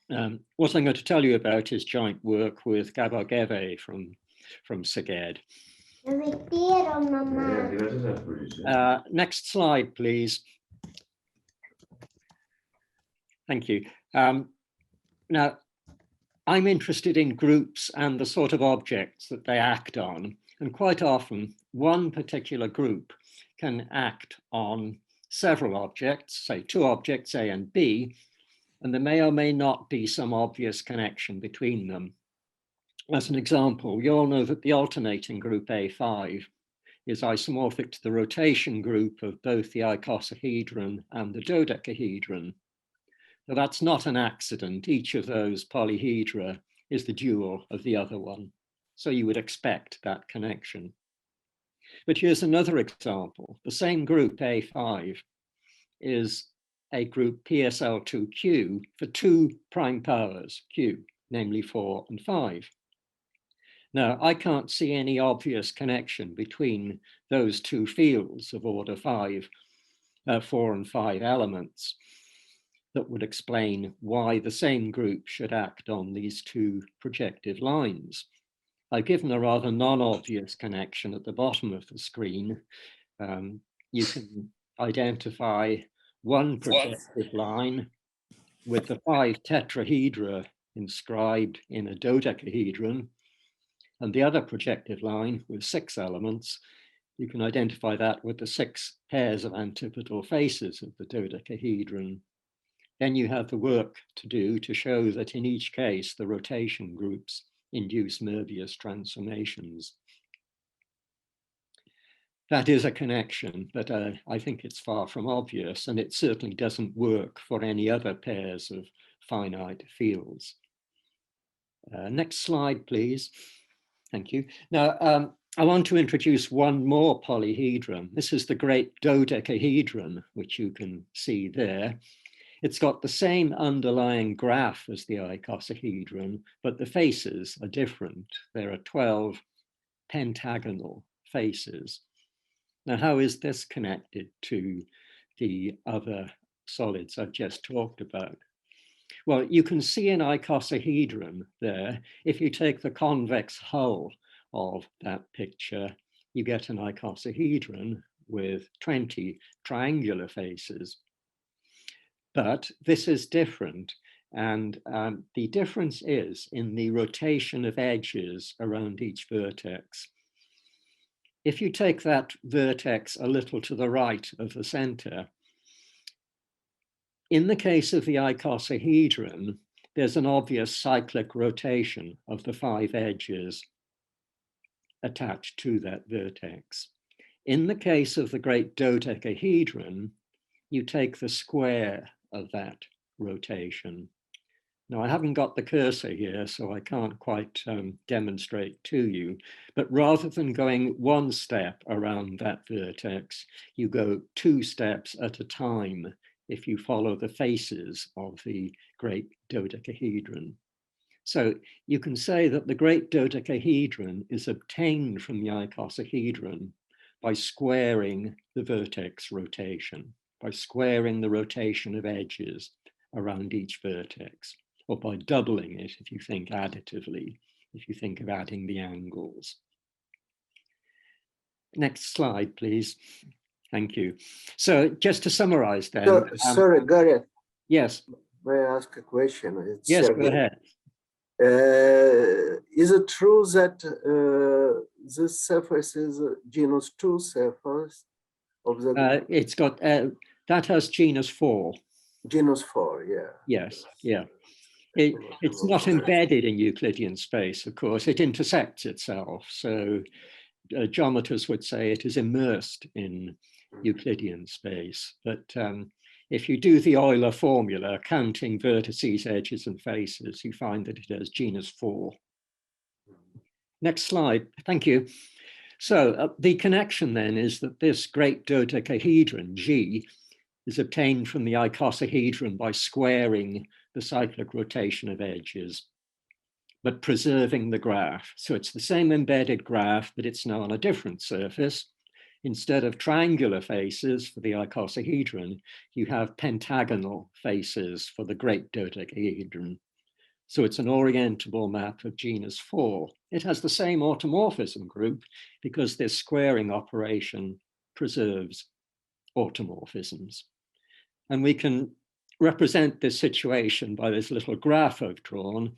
What I'm going to tell you about is joint work with Gabor from Szeged. Next slide, please. Thank you. Now, I'm interested in groups and the sort of objects that they act on. And quite often, one particular group can act on several objects, say two objects, A and B, and there may or may not be some obvious connection between them. As an example, you all know that the alternating group A5 is isomorphic to the rotation group of both the icosahedron and the dodecahedron. Now, that's not an accident. Each of those polyhedra is the dual of the other one. So you would expect that connection. But here's another example. The same group A5 is a group PSL2Q for two prime powers Q, namely 4 and 5. Now, I can't see any obvious connection between those two fields of order 5, 4 and 5 elements that would explain why the same group should act on these two projective lines. I've given a rather non-obvious connection at the bottom of the screen. You can identify one projective line with the 5 tetrahedra inscribed in a dodecahedron, and the other projective line with 6 elements. You can identify that with the 6 pairs of antipodal faces of the dodecahedron. Then you have the work to do to show that in each case, the rotation groups induce Möbius transformations. That is a connection, but I think it's far from obvious, and it certainly doesn't work for any other pairs of finite fields. Next slide, please. Thank you. Now, I want to introduce one more polyhedron. This is the Great Dodecahedron, which you can see there. It's got the same underlying graph as the icosahedron, but the faces are different. There are 12 pentagonal faces. Now, how is this connected to the other solids I've just talked about? Well, you can see an icosahedron there. If you take the convex hull of that picture, you get an icosahedron with 20 triangular faces. But this is different, and the difference is in the rotation of edges around each vertex. If you take that vertex a little to the right of the center, in the case of the icosahedron, there's an obvious cyclic rotation of the 5 edges attached to that vertex. In the case of the Great Dodecahedron, you take the square of that rotation. Now, I haven't got the cursor here, so I can't quite demonstrate to you, but rather than going one step around that vertex, you go 2 steps at a time if you follow the faces of the Great Dodecahedron. So you can say that the Great Dodecahedron is obtained from the icosahedron by squaring the vertex rotation, by squaring the rotation of edges around each vertex, or by doubling it if you think additively, if you think of adding the angles. Next slide, please. Thank you. So just to summarize then. So, sorry, Gareth. Yes. May I ask a question? Yes, go ahead. Is it true that this surface is a genus 2 surface of the? It's got, that has genus 4. Genus 4, yeah. Yes, yeah. It's not embedded in Euclidean space, of course. It intersects itself. So geometers would say it is immersed in Euclidean space. But if you do the Euler formula, counting vertices, edges, and faces, you find that it has genus 4. Next slide. Thank you. So the connection then is that this great dodecahedron, G, is obtained from the icosahedron by squaring the cyclic rotation of edges, but preserving the graph. So it's the same embedded graph, but it's now on a different surface. Instead of triangular faces for the icosahedron, you have pentagonal faces for the great dodecahedron. So it's an orientable map of genus 4. It has the same automorphism group because this squaring operation preserves automorphisms. And we can represent this situation by this little graph I've drawn.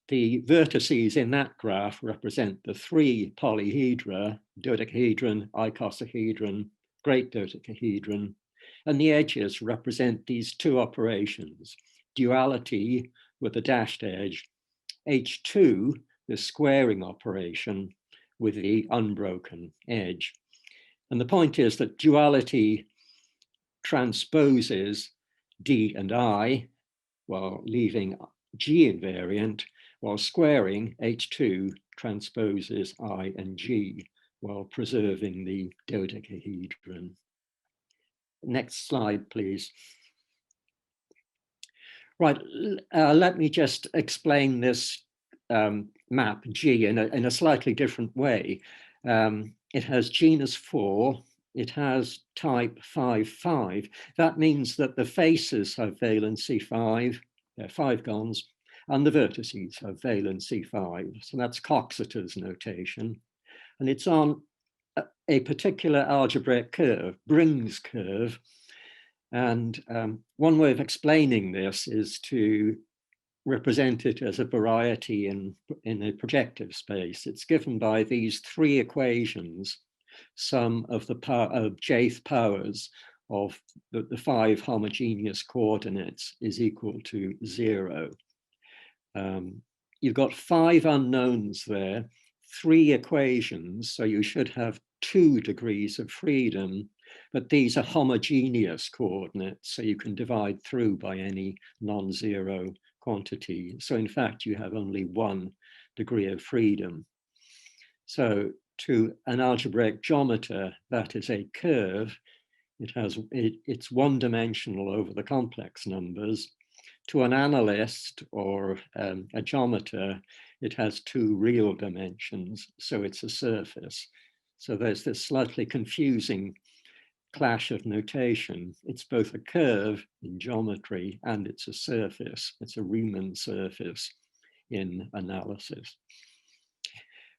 The vertices in that graph represent the 3 polyhedra: dodecahedron, icosahedron, great dodecahedron, and the edges represent these 2 operations: duality with a dashed edge, H2, the squaring operation with the unbroken edge. And the point is that duality transposes D and I while leaving G invariant, while squaring H2 transposes I and G while preserving the dodecahedron. Next slide, please. Right, let me just explain this map G in a slightly different way. It has genus 4, it has type 5,5. That means that the faces have valency 5, they're 5 gons, and the vertices have valency 5. So that's Coxeter's notation. And it's on a particular algebraic curve, Bring's curve. And one way of explaining this is to represent it as a variety in a projective space. It's given by these 3 equations, sum of the jth powers of the 5 homogeneous coordinates is equal to 0. You've got 5 unknowns there, 3 equations, so you should have 2 degrees of freedom, but these are homogeneous coordinates, so you can divide through by any non-zero quantity. So in fact, you have only 1 degree of freedom. So to an algebraic geometer, that is a curve. It's one-dimensional over the complex numbers. To an analyst or a geometer, it has 2 real dimensions, so it's a surface. So there's this slightly confusing clash of notation. It's both a curve in geometry and it's a surface. It's a Riemann surface in analysis.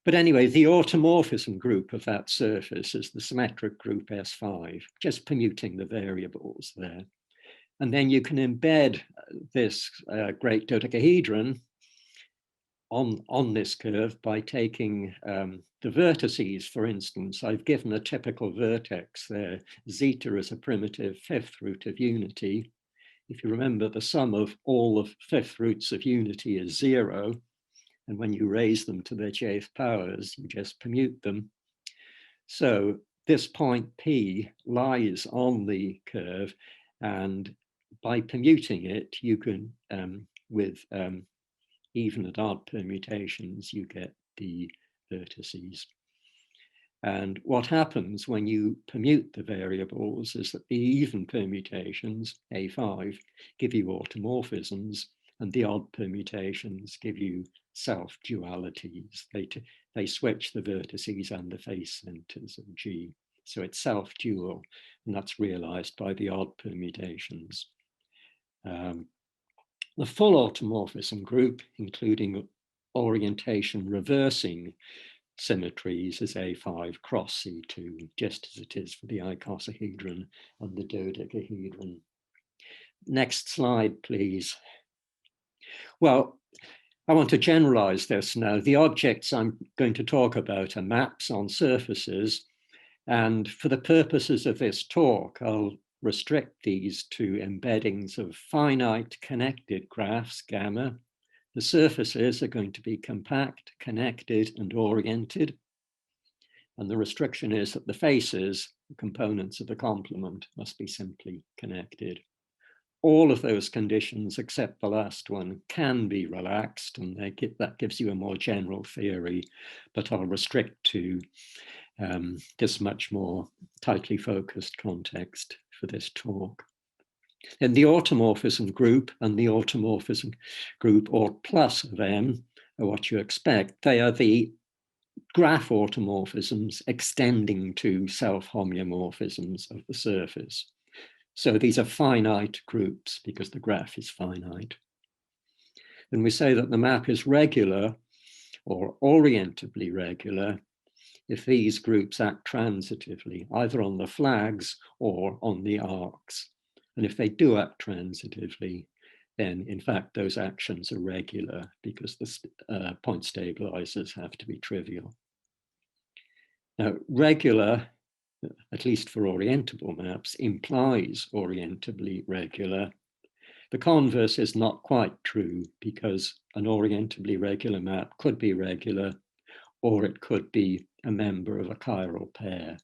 But anyway, the automorphism group of that surface is the symmetric group S5, just permuting the variables there. And then you can embed this great dodecahedron on this curve by taking the vertices. For instance, I've given a typical vertex there. Zeta is a primitive 5th root of unity. If you remember, the sum of all the 5th roots of unity is 0. And when you raise them to their jth powers, you just permute them. So this point P lies on the curve, and by permuting it, you can, with even and odd permutations, you get the vertices. And what happens when you permute the variables is that the even permutations, A5, give you automorphisms, and the odd permutations give you self-dualities. They switch the vertices and the face centers of G. So it's self-dual, and that's realized by the odd permutations. The full automorphism group, including orientation reversing symmetries, is A5 cross C2, just as it is for the icosahedron and the dodecahedron. Next slide, please. Well, I want to generalize this now. The objects I'm going to talk about are maps on surfaces, and for the purposes of this talk, I'll restrict these to embeddings of finite connected graphs, gamma. The surfaces are going to be compact, connected, and oriented. And the restriction is that the faces, the components of the complement, must be simply connected. All of those conditions, except the last one, can be relaxed, and that gives you a more general theory, but I'll restrict to this much more tightly focused context for this talk. And the automorphism group and the automorphism group, or plus of M, are what you expect. They are the graph automorphisms extending to self-homeomorphisms of the surface. So these are finite groups because the graph is finite. then we say that the map is regular or orientably regular if these groups act transitively, either on the flags or on the arcs. And if they do act transitively, then in fact those actions are regular because the point stabilizers have to be trivial. Now, regular, at least for orientable maps, implies orientably regular. The converse is not quite true because an orientably regular map could be regular or it could be a member of a chiral pair.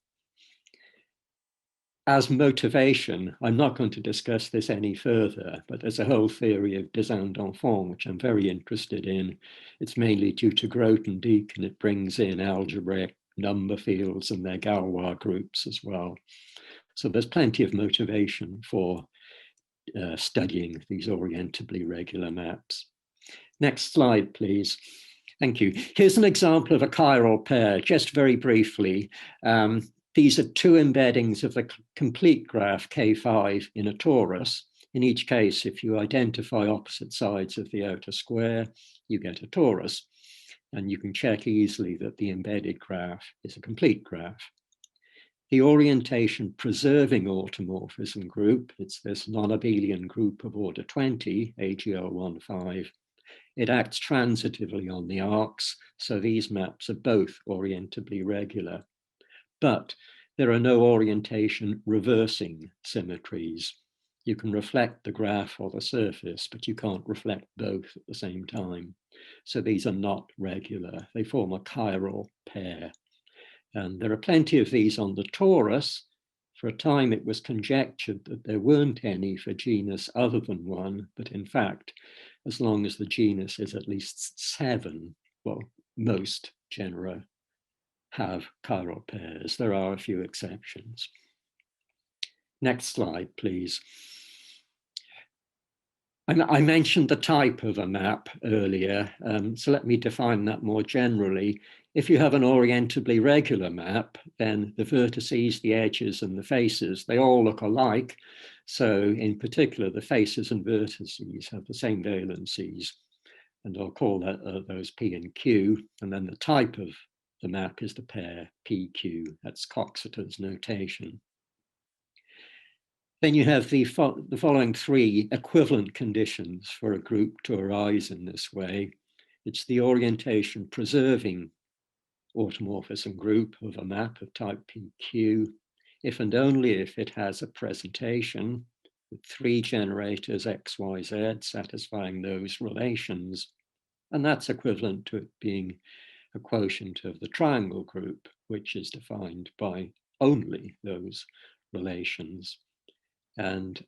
As motivation, I'm not going to discuss this any further, but there's a whole theory of design d'enfant, which I'm very interested in. It's mainly due to Grothendieck, and it brings in algebraic number fields and their Galois groups as well. So there's plenty of motivation for studying these orientably regular maps. Next slide, please. Thank you. Here's an example of a chiral pair, just very briefly. These are two embeddings of the complete graph K5 in a torus. In each case, if you identify opposite sides of the outer square, you get a torus. And you can check easily that the embedded graph is a complete graph. The orientation preserving automorphism group, it's this non-abelian group of order 20, AGL15. It acts transitively on the arcs, so these maps are both orientably regular. But there are no orientation reversing symmetries. You can reflect the graph or the surface, but you can't reflect both at the same time. So these are not regular. They form a chiral pair. And there are plenty of these on the torus. For a time, it was conjectured that there weren't any for genus other than one, but in fact, as long as the genus is at least 7, well, most genera have chiral pairs. There are a few exceptions. Next slide, please. I mentioned the type of a map earlier, so let me define that more generally. If you have an orientably regular map, then the vertices, the edges, and the faces, they all look alike. So in particular, the faces and vertices have the same valencies, and I'll call that those P and Q, and then the type of the map is the pair PQ. That's Coxeter's notation. Then you have the following 3 equivalent conditions for a group to arise in this way. It's the orientation preserving automorphism group of a map of type PQ, if and only if it has a presentation with 3 generators X, Y, Z satisfying those relations. And that's equivalent to it being a quotient of the triangle group, which is defined by only those relations. And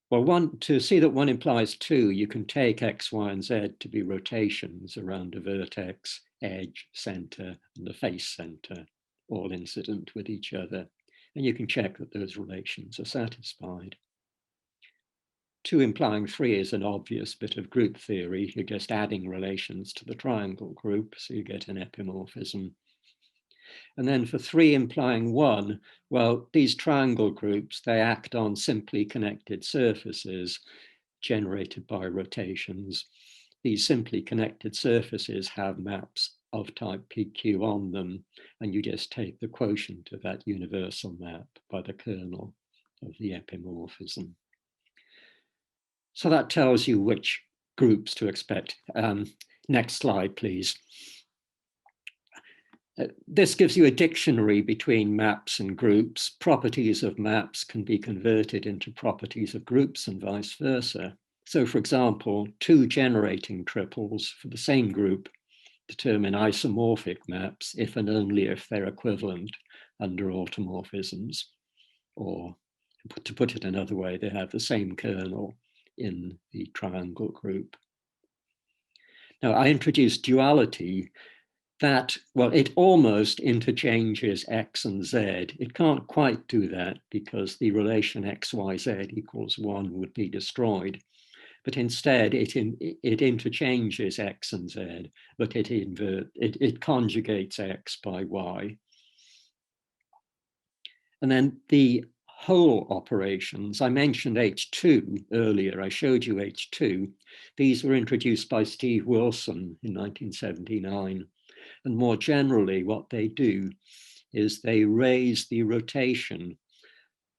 well, to see that 1 implies 2, you can take X, Y, and Z to be rotations around a vertex, edge, center, and the face center, all incident with each other. And you can check that those relations are satisfied. 2 implying 3 is an obvious bit of group theory. You're just adding relations to the triangle group, so you get an epimorphism. And then for 3 implying 1, well, these triangle groups, they act on simply connected surfaces generated by rotations. These simply connected surfaces have maps of type PQ on them, and you just take the quotient of that universal map by the kernel of the epimorphism. So that tells you which groups to expect. Next slide, please. This gives you a dictionary between maps and groups. Properties of maps can be converted into properties of groups and vice versa. So for example, 2 generating triples for the same group determine isomorphic maps if and only if they're equivalent under automorphisms, or to put it another way, they have the same kernel in the triangle group. Now I introduced duality. That, well, it almost interchanges X and Z. It can't quite do that because the relation X, Y, Z equals 1 would be destroyed. But instead, it interchanges X and Z, but it conjugates X by Y. And then the hole operations, I mentioned H2 earlier. I showed you H2. These were introduced by Steve Wilson in 1979. And more generally, what they do is they raise the rotation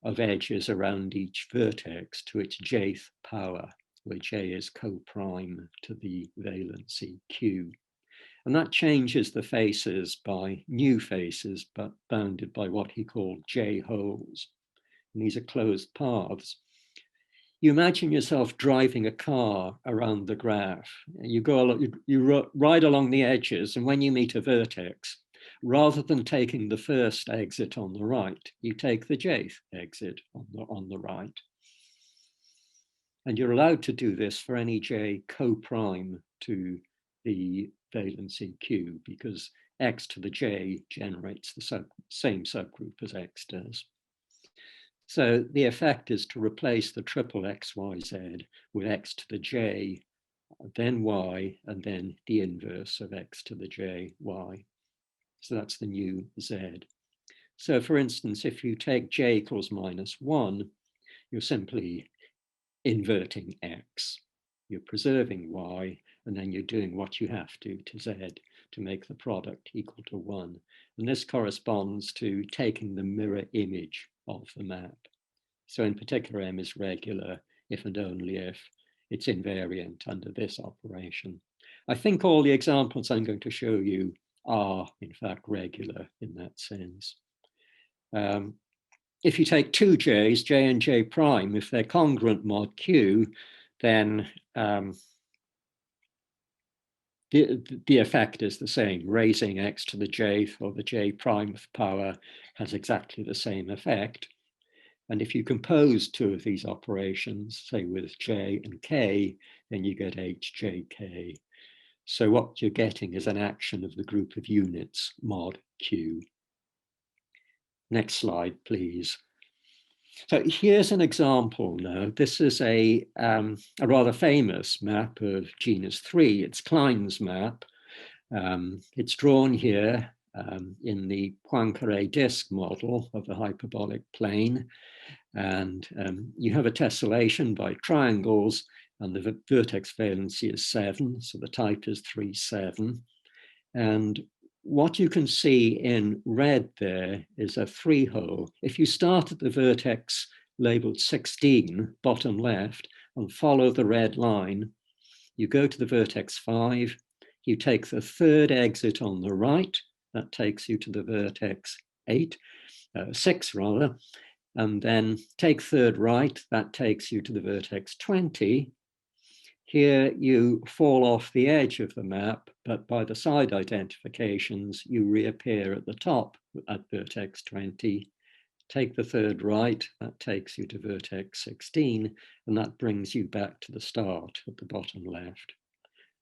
of edges around each vertex to its jth power, where j is co-prime to the valency q. And that changes the faces by new faces, but bounded by what he called j holes. And these are closed paths. You imagine yourself driving a car around the graph. You ride along the edges, and when you meet a vertex, rather than taking the first exit on the right, you take the jth exit on the right. And you're allowed to do this for any j co-prime to the valency q, because x to the j generates the same subgroup as x does. So the effect is to replace the triple xyz with x to the j, then y, and then the inverse of x to the j, y. So that's the new z. So for instance, if you take j equals -1, you're simply inverting x. You're preserving y, and then you're doing what you have to z to make the product equal to 1. And this corresponds to taking the mirror image of the map. So in particular, M is regular if and only if it's invariant under this operation. I think all the examples I'm going to show you are, in fact, regular in that sense. If you take two j's, j and j prime, if they're congruent mod q, then the effect is the same. Raising x to the jth or the j prime power has exactly the same effect. And if you compose two of these operations, say with j and k, then you get hjk. So what you're getting is an action of the group of units mod q. Next slide, please. So here's an example now. This is a rather famous map of genus 3. It's Klein's map. It's drawn here in the Poincaré disk model of the hyperbolic plane. And you have a tessellation by triangles, and the vertex valency is 7, so the type is 3, 7. And what you can see in red there is a 3-hole. If you start at the vertex labeled 16, bottom left, and follow the red line, you go to the vertex 5, you take the third exit on the right, that takes you to the vertex 6 rather, and then take third right, that takes you to the vertex 20. Here you fall off the edge of the map, but by the side identifications, you reappear at the top at vertex 20. Take the third right, that takes you to vertex 16, and that brings you back to the start at the bottom left.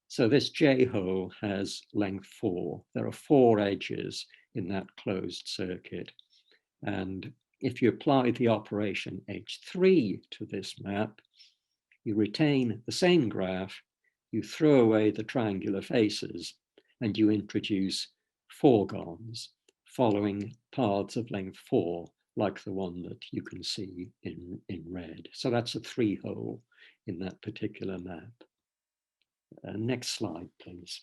So this J-hole has length 4. There are 4 edges in that closed circuit. And if you apply the operation H3 to this map, you retain the same graph, you throw away the triangular faces, and you introduce foregons following paths of length 4, like the one that you can see in red. So that's a 3-hole in that particular map. Next slide, please.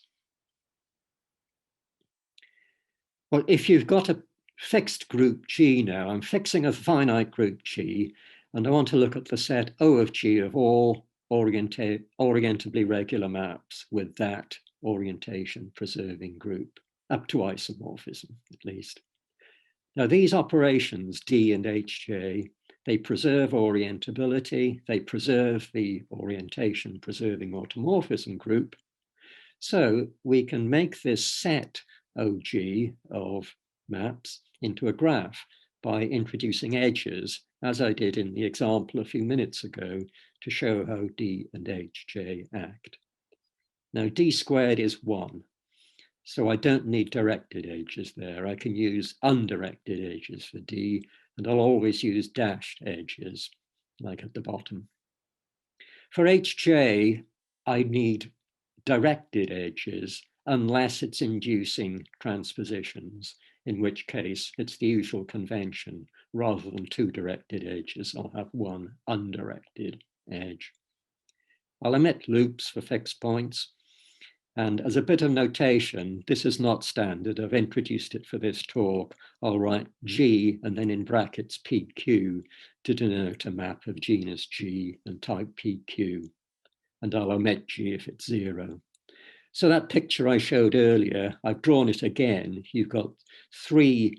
Well, if you've got a fixed group G now, I'm fixing a finite group G, and I want to look at the set O of G of all orientably regular maps with that orientation preserving group, up to isomorphism at least. Now these operations, D and Hj, they preserve orientability, they preserve the orientation preserving automorphism group. So we can make this set OG of maps into a graph by introducing edges, as I did in the example a few minutes ago, to show how D and Hj act. Now D squared is 1, so I don't need directed edges there. I can use undirected edges for D, and I'll always use dashed edges, like at the bottom. For Hj, I need directed edges unless it's inducing transpositions, in which case it's the usual convention rather than two directed edges, I'll have one undirected edge. I'll omit loops for fixed points. And as a bit of notation, this is not standard. I've introduced it for this talk. I'll write G and then in brackets PQ to denote a map of genus G and type PQ. And I'll omit G if it's 0. So that picture I showed earlier, I've drawn it again. You've got 3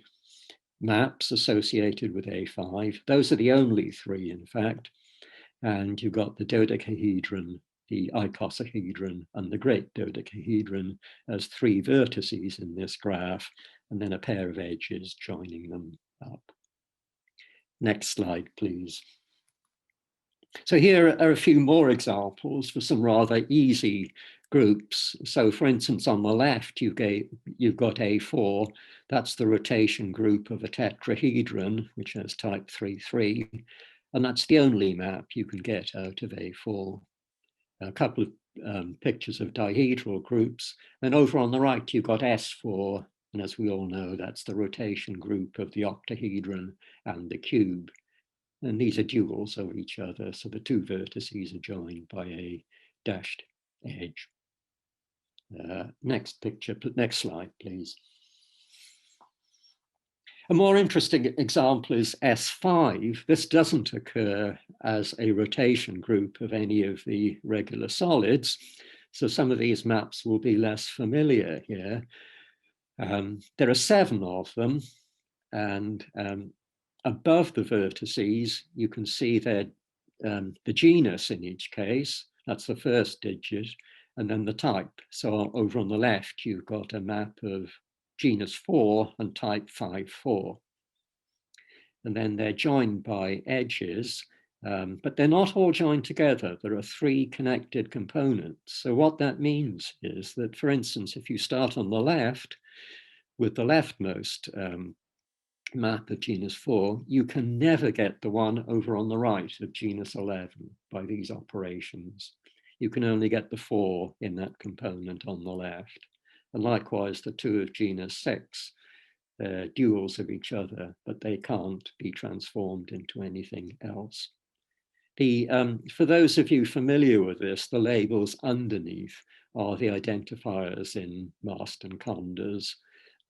maps associated with A5. Those are the only 3, in fact. And you've got the dodecahedron, the icosahedron, and the great dodecahedron as 3 vertices in this graph, and then a pair of edges joining them up. Next slide, please. So here are a few more examples for some rather easy groups. So for instance, on the left, you've got A4. That's the rotation group of a tetrahedron, which has type 3,3. And that's the only map you can get out of A4. A couple of pictures of dihedral groups. And over on the right, you've got S4. And as we all know, that's the rotation group of the octahedron and the cube. And these are duals of each other. So the 2 vertices are joined by a dashed edge. Next picture, next slide, please. A more interesting example is S5. This doesn't occur as a rotation group of any of the regular solids. So some of these maps will be less familiar here. There are 7 of them. And above the vertices, you can see the genus in each case. That's the first digit. And then the type. So over on the left, you've got a map of genus 4 and type 5,4. And then they're joined by edges, but they're not all joined together. There are 3 connected components. So what that means is that, for instance, if you start on the left with the leftmost map of genus 4, you can never get the one over on the right of genus 11 by these operations. You can only get the 4 in that component on the left. And likewise, the 2 of genus 6, they're duals of each other, but they can't be transformed into anything else. For those of you familiar with this, the labels underneath are the identifiers in Marston Conder's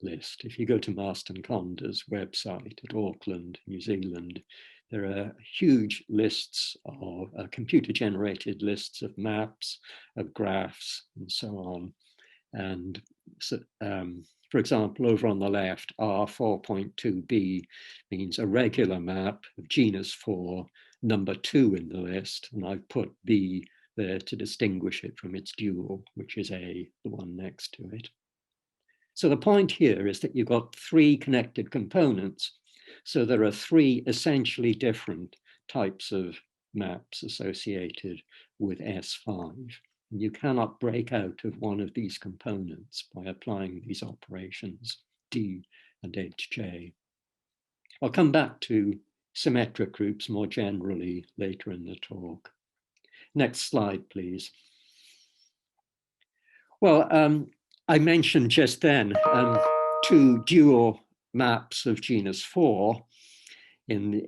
list. If you go to Marston Conder's website at Auckland, New Zealand, there are huge lists of computer-generated lists of maps, of graphs, and so on. And so, for example, over on the left, R4.2b means a regular map of genus 4, number 2 in the list, and I've put B there to distinguish it from its dual, which is A, the one next to it. So the point here is that you've got 3 connected components. So there are 3 essentially different types of maps associated with S5. And you cannot break out of one of these components by applying these operations, D and HJ. I'll come back to symmetric groups more generally later in the talk. Next slide, please. Well, I mentioned just then 2 dual maps of genus 4 in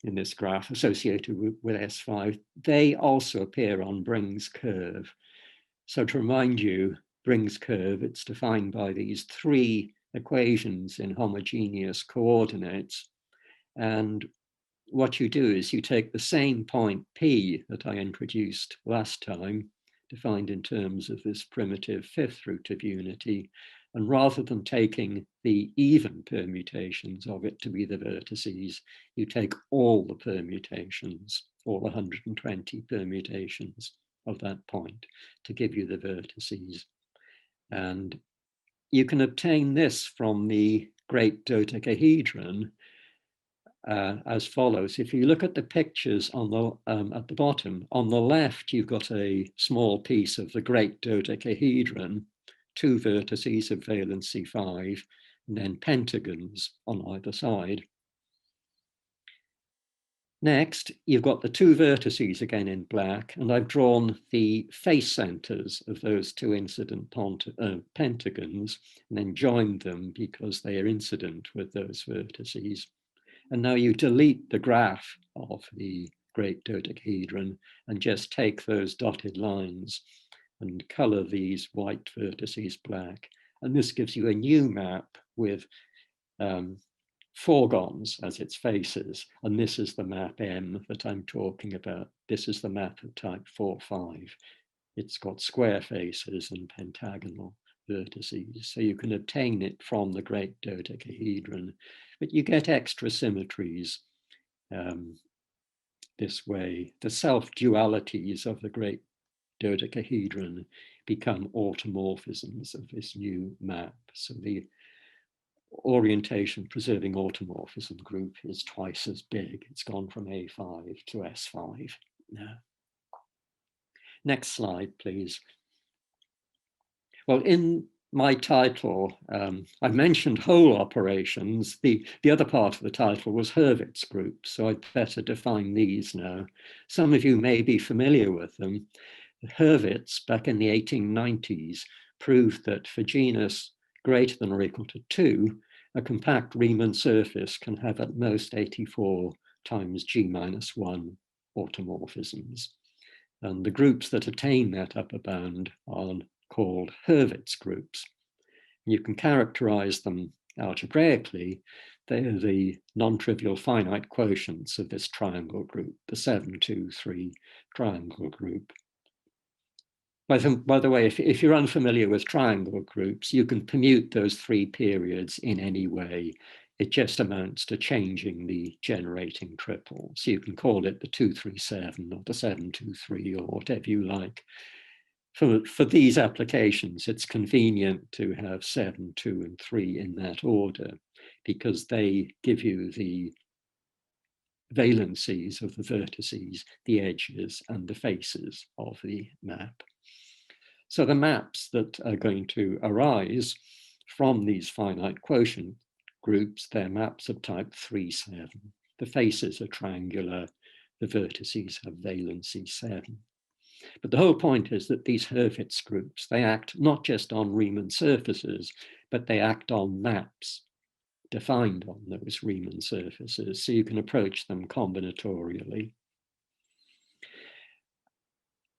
this graph associated with S5. They also appear on Bring's curve. So to remind you, Bring's curve, it's defined by these 3 equations in homogeneous coordinates. And what you do is you take the same point P that I introduced last time, defined in terms of this primitive 5th root of unity, and rather than taking the even permutations of it to be the vertices, you take all the permutations, all 120 permutations of that point to give you the vertices. And you can obtain this from the Great Dodecahedron as follows. If you look at the pictures on the at the bottom, on the left, you've got a small piece of the Great Dodecahedron, 2 vertices of valency 5, and then pentagons on either side. Next, you've got the 2 vertices again in black, and I've drawn the face centers of those 2 incident pentagons, and then joined them because they are incident with those vertices. And now you delete the graph of the Great Dodecahedron and just take those dotted lines and color these white vertices black. And this gives you a new map with foregons as its faces. And this is the map M that I'm talking about. This is the map of type 4-5. It's got square faces and pentagonal vertices. So you can obtain it from the Great Dodecahedron, but you get extra symmetries this way. The self-dualities of the Great Dodecahedron become automorphisms of this new map. So the orientation preserving automorphism group is twice as big. It's gone from A5 to S5 now. Next slide, please. Well, in my title, I mentioned whole operations. The other part of the title was Hurwitz Group, so I'd better define these now. Some of you may be familiar with them. Hurwitz, back in the 1890s, proved that for genus greater than or equal to 2, a compact Riemann surface can have at most 84 times G-1 automorphisms. And the groups that attain that upper bound are called Hurwitz groups. You can characterize them algebraically. They are the non-trivial finite quotients of this triangle group, the 7, 2, 3 triangle group. By the way, if you're unfamiliar with triangle groups, you can permute those 3 periods in any way. It just amounts to changing the generating triple. So you can call it the 237 or the 723 or whatever you like. For these applications, it's convenient to have 7, 2, and 3 in that order because they give you the valencies of the vertices, the edges, and the faces of the map. So the maps that are going to arise from these finite quotient groups, they're maps of type 3-7. The faces are triangular, the vertices have valency 7. But the whole point is that these Hurwitz groups, they act not just on Riemann surfaces, but they act on maps defined on those Riemann surfaces. So you can approach them combinatorially.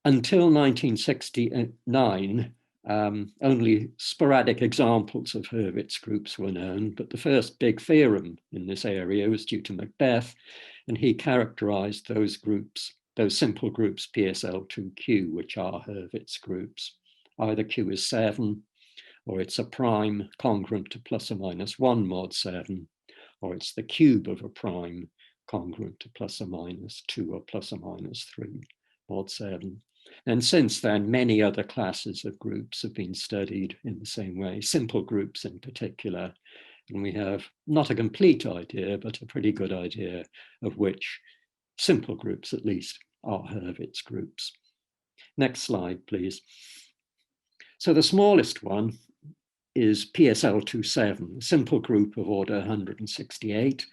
Until 1969, only sporadic examples of Hurwitz groups were known, but the first big theorem in this area was due to Macbeth, and he characterized those groups, those simple groups PSL2Q, which are Hurwitz groups. Either Q is 7, or it's a prime congruent to plus or minus 1 mod 7, or it's the cube of a prime congruent to plus or minus 2 or plus or minus 3 mod 7. And since then, many other classes of groups have been studied in the same way, simple groups in particular. And we have not a complete idea, but a pretty good idea of which simple groups, at least, are Hurwitz groups. Next slide, please. So the smallest one is PSL27, a simple group of order 168.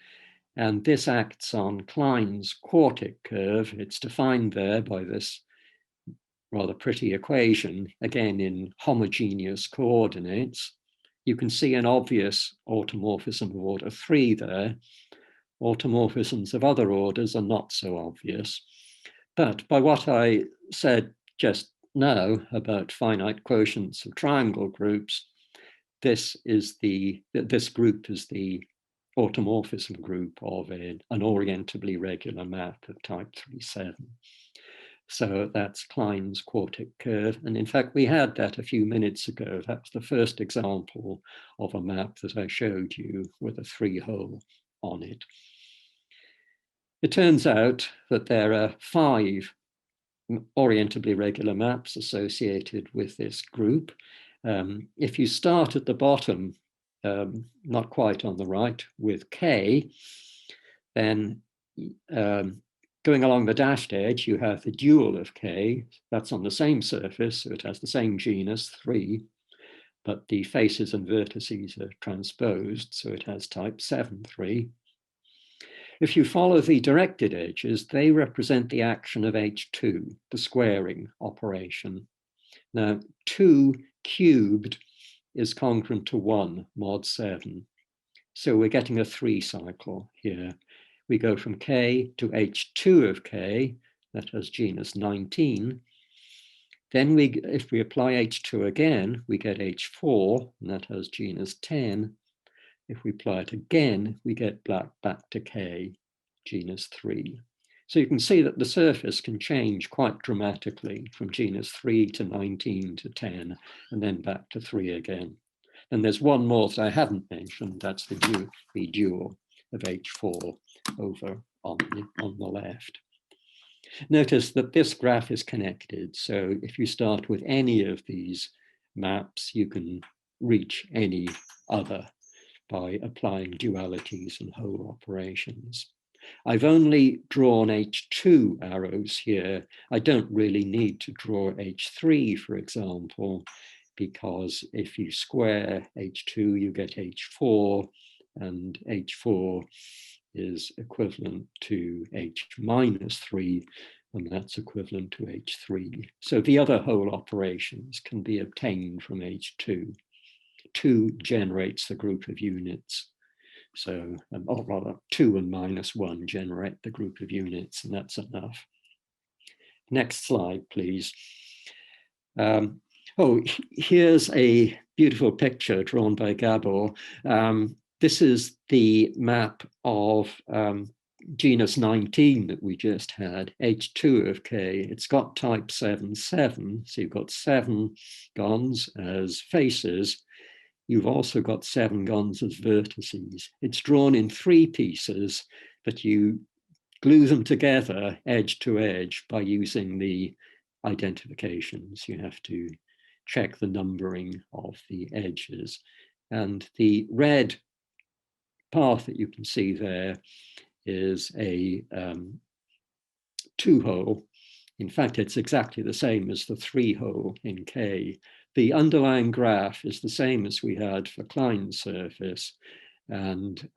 And this acts on Klein's quartic curve. It's defined there by this rather pretty equation, again in homogeneous coordinates. You can see an obvious automorphism of order 3 there. Automorphisms of other orders are not so obvious. But by what I said just now about finite quotients of triangle groups, this group is the automorphism group of an orientably regular map of type 3-7. So that's Klein's quartic curve. And in fact, we had that a few minutes ago. That's the first example of a map that I showed you with a 3-hole on it. It turns out that there are 5 orientably regular maps associated with this group. If you start at the bottom, not quite on the right, with K, then going along the dashed edge, you have the dual of K. That's on the same surface, so it has the same genus, 3, but the faces and vertices are transposed, so it has type 7-3. If you follow the directed edges, they represent the action of H2, the squaring operation. Now, 2 cubed is congruent to 1 mod 7. So we're getting a 3 cycle here. we go from K to H2 of K, that has genus 19. Then if we apply H2 again, we get H4, and that has genus 10. If we apply it again, we get back to K, genus 3. So you can see that the surface can change quite dramatically from genus 3 to 19 to 10, and then back to 3 again. And there's one more that I haven't mentioned, that's the dual of H4 over on the left. Notice that this graph is connected. So if you start with any of these maps, you can reach any other by applying dualities and whole operations. I've only drawn H2 arrows here. I don't really need to draw H3, for example, because if you square H2, you get H4, and H4 is equivalent to H minus 3, and that's equivalent to H3. So the other whole operations can be obtained from H2. 2 generates the group of units. So, or rather, 2 and minus 1 generate the group of units, and that's enough. Next slide, please. Here's a beautiful picture drawn by Gabor. This is the map of genus 19 that we just had, H2 of K. It's got type 7, 7. So you've got 7 gons as faces. You've also got 7 gons as vertices. It's drawn in 3 pieces, but you glue them together edge to edge by using the identifications. You have to check the numbering of the edges. And the red path that you can see there is a 2-hole. In fact, it's exactly the same as the 3-hole in K. The underlying graph is the same as we had for Klein's surface, and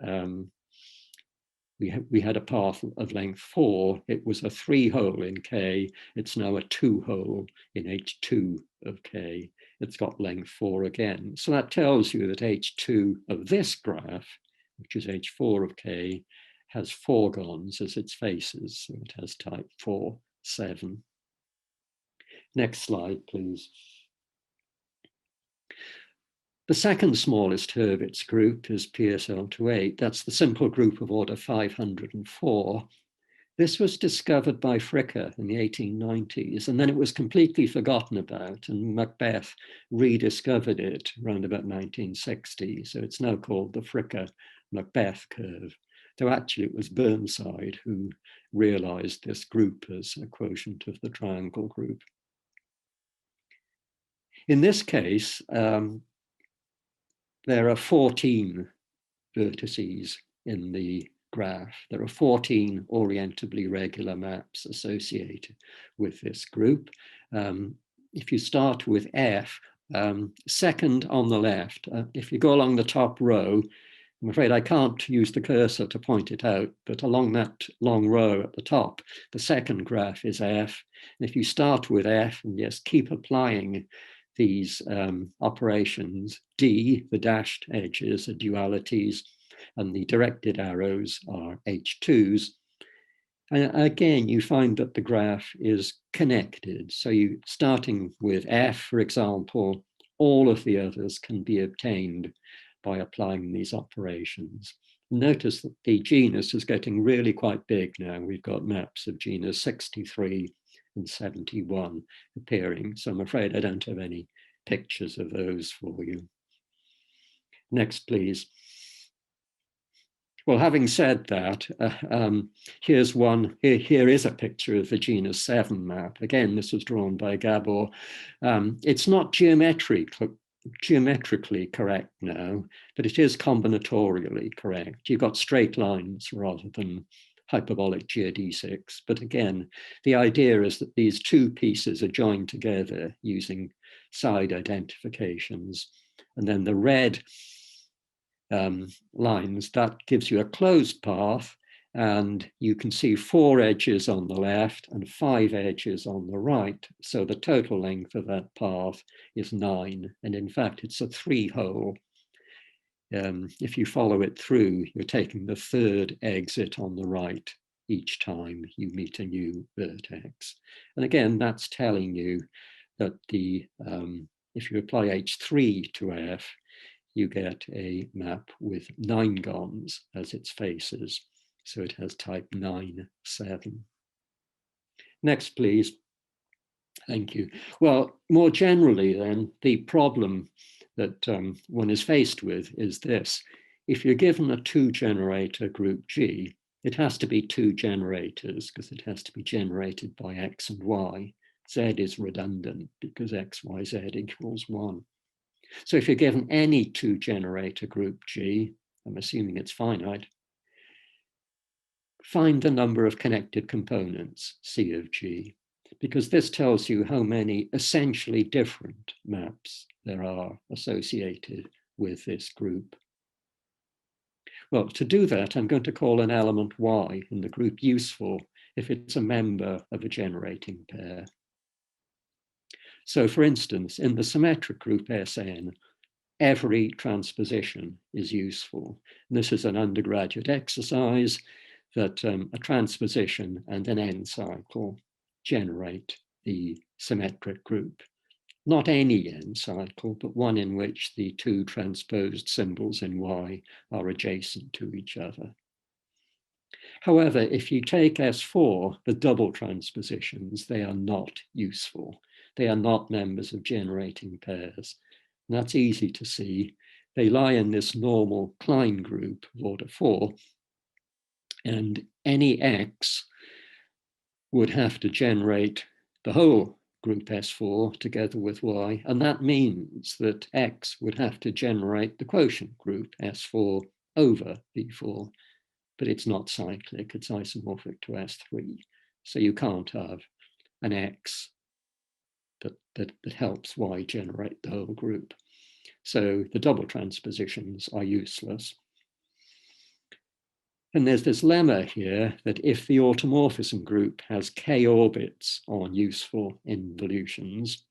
we had a path of length 4. It was a 3-hole in K. It's now a 2-hole in H2 of K. It's got length 4 again. So that tells you that H2 of this graph, which is H4 of K, has 4 gons as its faces. So it has type 4, 7. Next slide, please. The second smallest Hurwitz group is PSL28. That's the simple group of order 504. This was discovered by Fricker in the 1890s, and then it was completely forgotten about, and Macbeth rediscovered it around about 1960. So it's now called the Fricker-Macbeth curve, though actually it was Burnside who realized this group as a quotient of the triangle group. In this case, there are 14 vertices in the graph. There are 14 orientably regular maps associated with this group. If you start with F, second on the left, if you go along the top row, I'm afraid I can't use the cursor to point it out, but along that long row at the top, the second graph is F. And if you start with F and just keep applying these operations, D, the dashed edges, are dualities, and the directed arrows are H2s. And again, you find that the graph is connected. So you, starting with F, for example, all of the others can be obtained by applying these operations. Notice that the genus is getting really quite big now. We've got maps of genus 63 and 71 appearing. So I'm afraid I don't have any pictures of those for you. Next, please. Well, having said that, here's one. Here is a picture of the genus 7 map. Again, this was drawn by Gabor. It's not geometrically correct now, but it is combinatorially correct. You've got straight lines rather than hyperbolic geodesics. But again, the idea is that these 2 pieces are joined together using side identifications. And then the red lines, that gives you a closed path, and you can see 4 edges on the left and 5 edges on the right. So the total length of that path is 9. And in fact, it's a 3-hole. if you follow it through, you're taking the third exit on the right each time you meet a new vertex. And again, that's telling you that if you apply H3 to F, you get a map with 9 gons as its faces. So it has type 9, 7. Next, please. Thank you. Well, more generally then, the problem that one is faced with is this. If you're given a 2-generator group G, it has to be 2 generators because it has to be generated by X and Y. Z is redundant because X, Y, Z equals 1. So if you're given any 2-generator group G, I'm assuming it's finite, find the number of connected components, C of G, because this tells you how many essentially different maps there are associated with this group. Well, to do that, I'm going to call an element Y in the group useful if it's a member of a generating pair. So for instance, in the symmetric group Sn, every transposition is useful. And this is an undergraduate exercise that a transposition and an N cycle generate the symmetric group. Not any N cycle, but one in which the 2 transposed symbols in Y are adjacent to each other. However, if you take S4, the double transpositions, they are not useful. They are not members of generating pairs. And that's easy to see. They lie in this normal Klein group of order 4, and any X would have to generate the whole group S4 together with Y, and that means that X would have to generate the quotient group S4 over B4, but it's not cyclic, it's isomorphic to S3. So you can't have an X that helps Y generate the whole group. So the double transpositions are useless. And there's this lemma here that if the automorphism group has k orbits on useful involutions,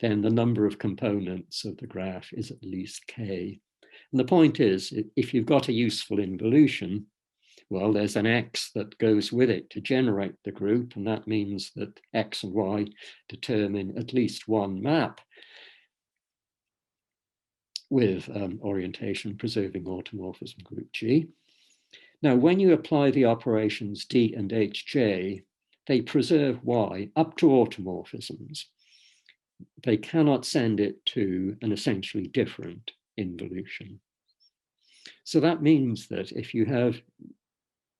then the number of components of the graph is at least k. And the point is, if you've got a useful involution, well, there's an X that goes with it to generate the group, and that means that X and Y determine at least one map with orientation preserving automorphism group G. Now, when you apply the operations D and HJ, they preserve Y up to automorphisms. They cannot send it to an essentially different involution. So that means that if you have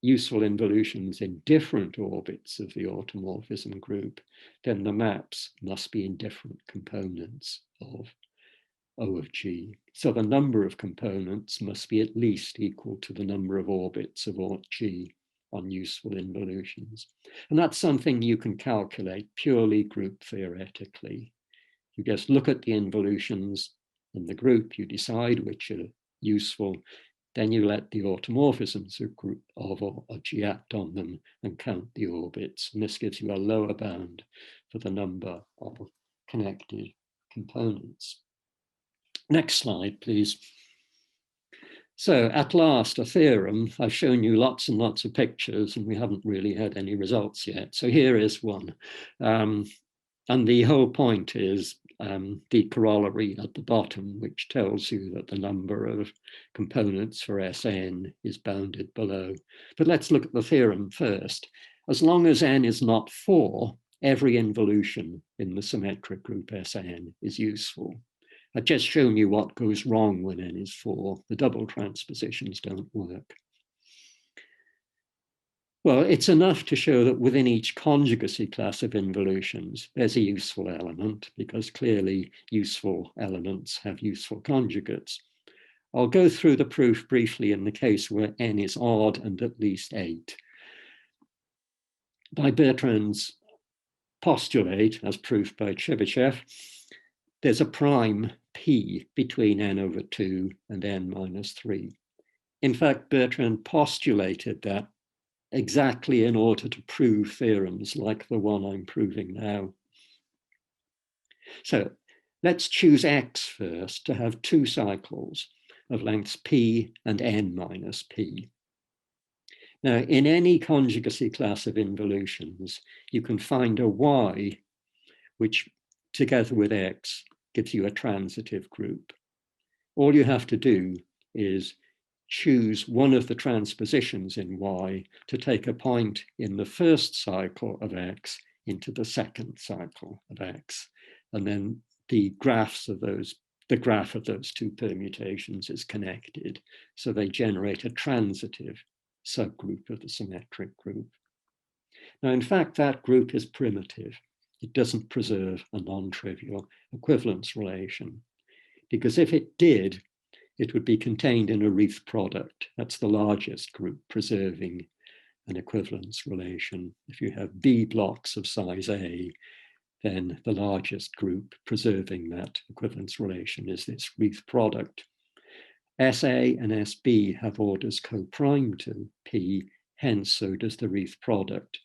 useful involutions in different orbits of the automorphism group, then the maps must be in different components of O of G. So the number of components must be at least equal to the number of orbits of G on useful involutions. And that's something you can calculate purely group theoretically. You just look at the involutions in the group, you decide which are useful, then you let the automorphisms of G act on them and count the orbits. And this gives you a lower bound for the number of connected components. Next slide, please. So at last, a theorem. I've shown you lots and lots of pictures and we haven't really had any results yet. So here is one. And the whole point is the corollary at the bottom, which tells you that the number of components for Sn is bounded below. But let's look at the theorem first. As long as n is not 4, every involution in the symmetric group Sn is useful. I've just shown you what goes wrong when n is 4. The double transpositions don't work. Well, it's enough to show that within each conjugacy class of involutions, there's a useful element, because clearly useful elements have useful conjugates. I'll go through the proof briefly in the case where n is odd and at least 8. By Bertrand's postulate, as proved by Chebyshev, there's a prime p between n over 2 and n minus 3. In fact, Bertrand postulated that exactly in order to prove theorems like the one I'm proving now. So let's choose X first to have 2 cycles. of lengths p and n minus p. Now, in any conjugacy class of involutions, you can find a y, which together with x gives you a transitive group. All you have to do is choose one of the transpositions in y to take a point in the first cycle of x into the second cycle of x. And then the graph of those two permutations is connected. So they generate a transitive subgroup of the symmetric group. Now, in fact, that group is primitive. It doesn't preserve a non-trivial equivalence relation, because if it did, it would be contained in a Reith product. That's the largest group preserving an equivalence relation. If you have B blocks of size A, then the largest group preserving that equivalence relation is this Reith product. SA and SB have orders co-prime to P, hence so does the Reith product.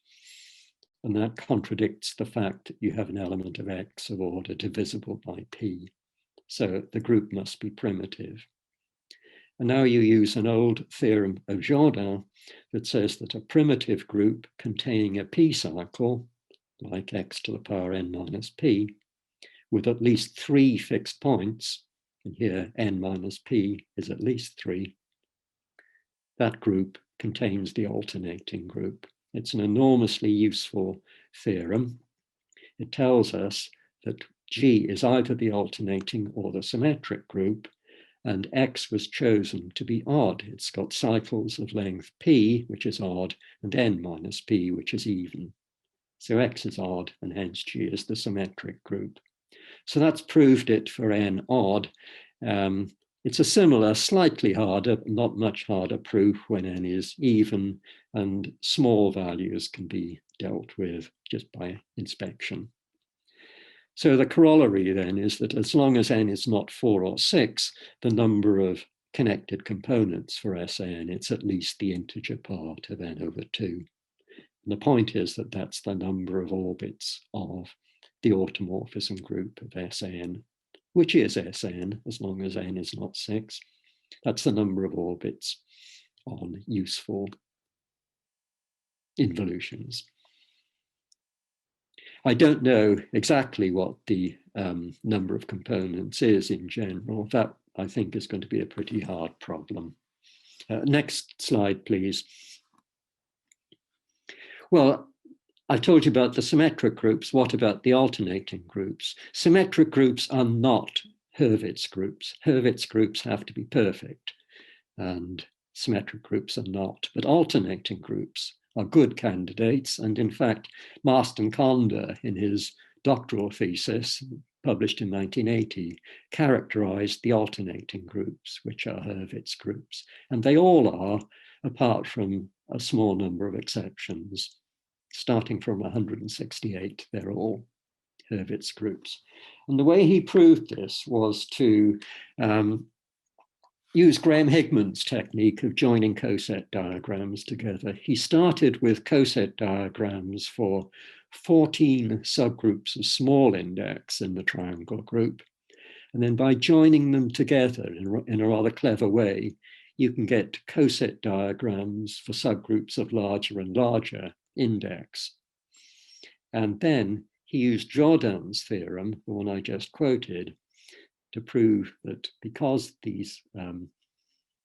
And that contradicts the fact that you have an element of X of order divisible by P. So the group must be primitive. And now you use an old theorem of Jordan that says that a primitive group containing a P cycle, like X to the power n minus P, with at least 3 fixed points, and here n minus P is at least 3, that group contains the alternating group. It's an enormously useful theorem. It tells us that G is either the alternating or the symmetric group, and X was chosen to be odd. It's got cycles of length P, which is odd, and n minus P, which is even. So X is odd, and hence G is the symmetric group. So that's proved it for n odd. It's a similar, slightly harder, not much harder proof when n is even, and small values can be dealt with just by inspection. So the corollary then is that as long as n is not 4 or 6, the number of connected components for Sn, it's at least the integer part of n over 2. And the point is that that's the number of orbits of the automorphism group of Sn, which is Sn as long as n is not 6. That's the number of orbits on useful involutions. I don't know exactly what the number of components is in general. That, I think, is going to be a pretty hard problem. Next slide, please. Well, I told you about the symmetric groups. What about the alternating groups? Symmetric groups are not Hurwitz groups. Hurwitz groups have to be perfect, and symmetric groups are not. But alternating groups are good candidates. And in fact, Marston Conder, in his doctoral thesis, published in 1980, characterized the alternating groups, which are Hurwitz groups. And they all are, apart from a small number of exceptions. Starting from 168, they're all Hurwitz groups. And the way he proved this was to use Graham Higman's technique of joining coset diagrams together. He started with coset diagrams for 14 subgroups of small index in the triangle group. And then by joining them together in a rather clever way, you can get coset diagrams for subgroups of larger and larger index. And then he used Jordan's theorem, the one I just quoted, to prove that because these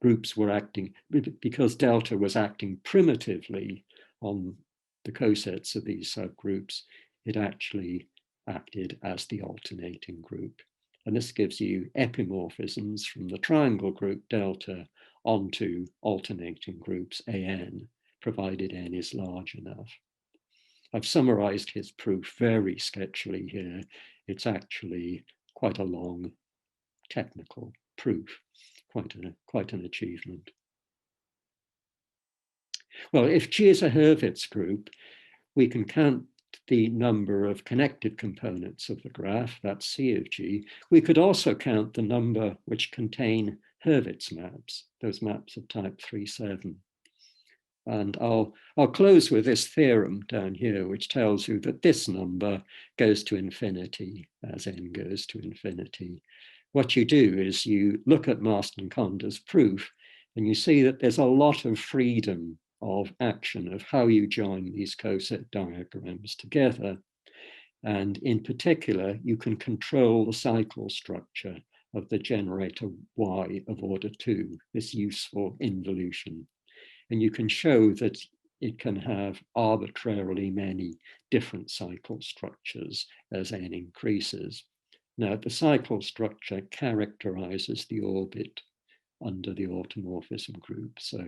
groups were acting, because delta was acting primitively on the cosets of these subgroups, it actually acted as the alternating group. And this gives you epimorphisms from the triangle group delta onto alternating groups AN, provided n is large enough. I've summarized his proof very sketchily here. It's actually quite a long technical proof, quite an achievement. Well, if G is a Hurwitz group, we can count the number of connected components of the graph, that's C of G. We could also count the number which contain Hurwitz maps, those maps of type 3-7. And I'll close with this theorem down here, which tells you that this number goes to infinity as n goes to infinity. what you do is you look at Marston-Conder's proof and you see that there's a lot of freedom of action of how you join these coset diagrams together. And in particular, you can control the cycle structure of the generator Y of order 2, this useful involution. And you can show that it can have arbitrarily many different cycle structures as n increases. Now, the cycle structure characterizes the orbit under the automorphism group. So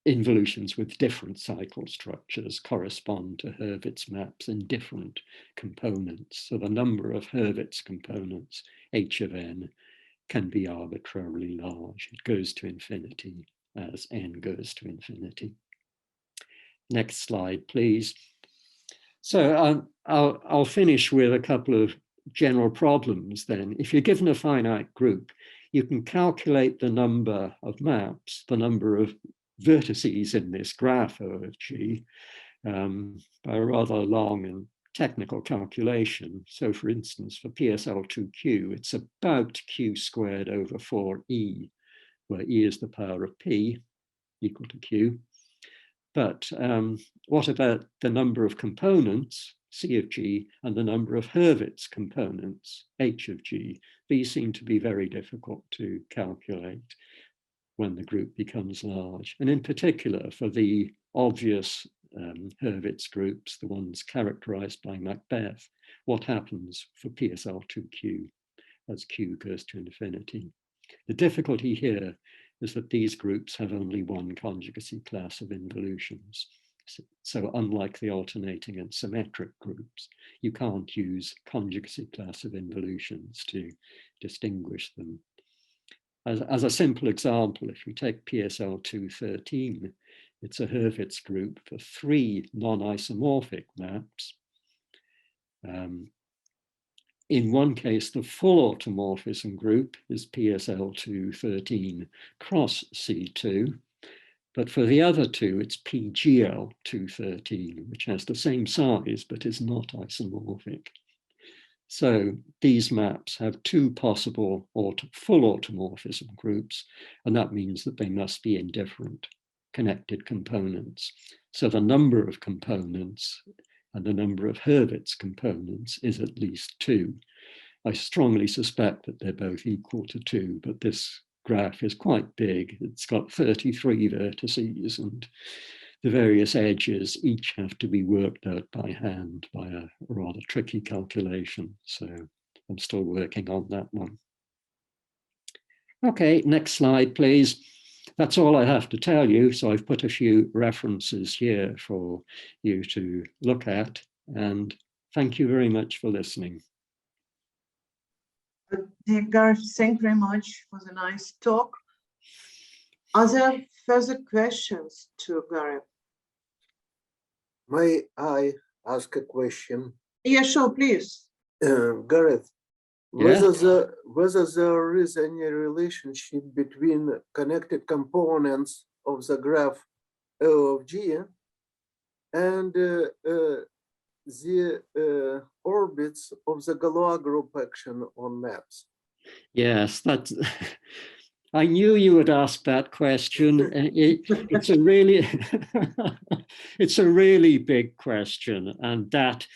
involutions with different cycle structures correspond to Hurwitz maps in different components. So the number of Hurwitz components, h of n, can be arbitrarily large. It goes to infinity as n goes to infinity. Next slide, please. So I'll finish with a couple of general problems then. If you're given a finite group, you can calculate the number of maps, the number of vertices in this graph O of G by a rather long and technical calculation. So for instance, for PSL2Q, it's about Q squared over 4E, where E is the power of P equal to Q. But what about the number of components, C of G, and the number of Hurwitz components, H of G? These seem to be very difficult to calculate when the group becomes large. And in particular, for the obvious Hurwitz groups, the ones characterized by Macbeth, what happens for PSL2Q as Q goes to infinity? The difficulty here is that these groups have only one conjugacy class of involutions. So unlike the alternating and symmetric groups, you can't use conjugacy class of involutions to distinguish them. As a simple example, if we take PSL213, it's a Hurwitz group for 3 non-isomorphic maps. In one case, the full automorphism group is PSL213 cross C2, but for the other two, it's PGL213, which has the same size, but is not isomorphic. So these maps have 2 possible full automorphism groups, and that means that they must be in different connected components. So the number of components and the number of Hurwitz components is at least 2. I strongly suspect that they're both equal to 2, but this graph is quite big. It's got 33 vertices, and the various edges each have to be worked out by hand by a rather tricky calculation. So I'm still working on that one. Okay, next slide, please. That's all I have to tell you. So I've put a few references here for you to look at, and thank you very much for listening. Dear Gareth, thank you very much for the nice talk. Are there further questions to Gareth? May I ask a question? Yeah, sure, please. Gareth, whether there is any relationship between connected components of the graph O of G and the orbits of the Galois group action on maps? Yes, that's. I knew you would ask that question. It's a really, it's a really big question, and that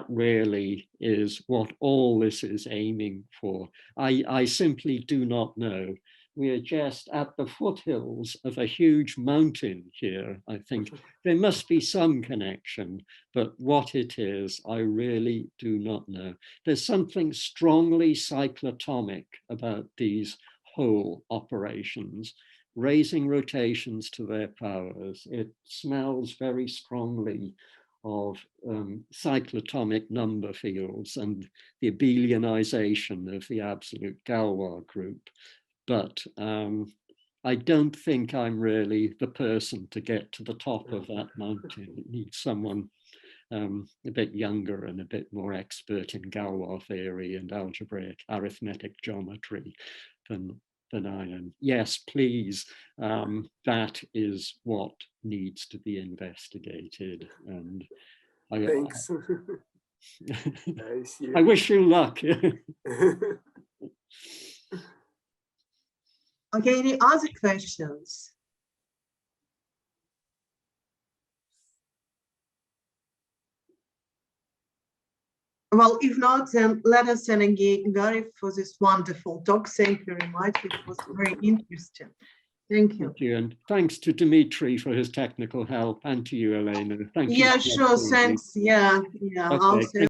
really is what all this is aiming for. I simply do not know. We are just at the foothills of a huge mountain here. I think there must be some connection, but what it is, I really do not know. There's something strongly cyclotomic about these whole operations, raising rotations to their powers. It smells very strongly of cyclotomic number fields and the abelianization of the absolute Galois group. But I don't think I'm really the person to get to the top of that mountain. It needs someone a bit younger and a bit more expert in Galois theory and algebraic arithmetic geometry than I am. Yes, please, that is what needs to be investigated. And Thanks. I see. I wish you luck. Okay, any other questions? Well, if not, then let us thank Gareth for this wonderful talk. Thank you very much. It was very interesting. Thank you. Thank you. And thanks to Dimitri for his technical help, and to you, Elena. Thank you. Yeah, so much sure. indeed. Thanks. Yeah, Okay, also.